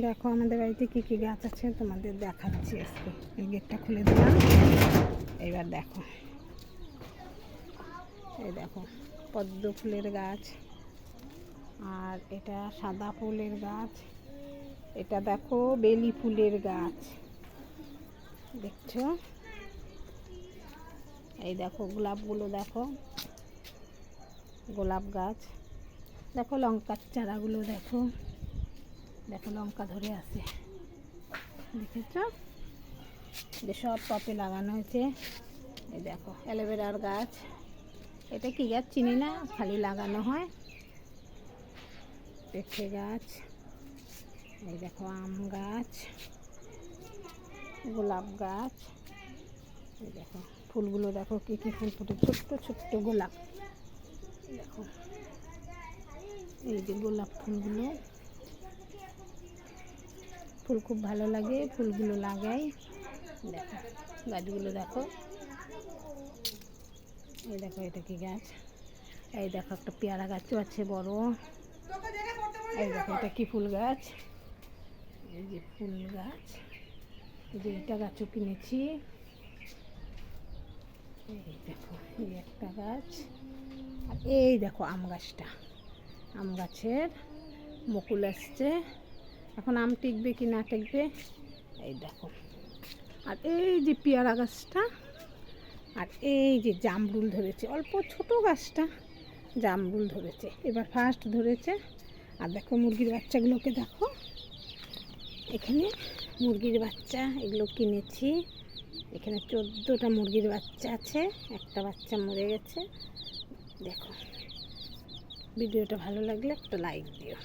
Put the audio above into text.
দেখো আমাদের বাড়িতে কী কী গাছ আছে তোমাদের দেখাচ্ছি আজকে। এই গেটটা খুলে দিলাম, এবার দেখো। এই দেখো পদ্ম ফুলের গাছ, আর এটা সাদা ফুলের গাছ, এটা দেখো বেলি ফুলের গাছ দেখছো। এই দেখো গোলাপগুলো, দেখো গোলাপ গাছ, দেখো লঙ্কার চারাগুলো, দেখো দেখো লঙ্কা ধরে আছে, দেখেছ? সব টপে লাগানো হয়েছে। এই দেখো অ্যালোভেরার গাছ, এটা কি গাছ চিনি না, খালি লাগানো হয়। পেঁপে গাছ, এই দেখো আম গাছ, গোলাপ গাছ, এই দেখো ফুলগুলো, দেখো কী কী ফুল ফুটে, ছোট্ট ছোট্ট গোলাপ, দেখো এই যে গোলাপ ফুলগুলো। ফুল খুব ভালো লাগে, ফুলগুলো লাগাই। দেখো গাছগুলো দেখো, এই দেখো এটা কি গাছ, এই দেখো একটা পেয়ারা গাছও আছে বড়। এই দেখো এটা কি ফুল গাছ, এই যে ফুল গাছ, এই যে এটা গাছও কিনেছি। এই দেখো এই একটা গাছ, আর এই দেখো আম গাছটা, আম গাছের মুকুল আসছে, এখন আম টিকবে কি না টিকবে। এই দেখো, আর এই যে পেয়ারা গাছটা, আর এই যে জামরুল ধরেছে, অল্প ছোট গাছটা জামরুল ধরেছে, এবার ফার্স্ট ধরেছে। আর দেখো মুরগির বাচ্চাগুলোকে দেখো, এখানে মুরগির বাচ্চা এগুলো কিনেছি, এখানে 14টা মুরগির বাচ্চা আছে, একটা বাচ্চা মরে গেছে। দেখো ভিডিওটা ভালো লাগলে একটা লাইক দিও।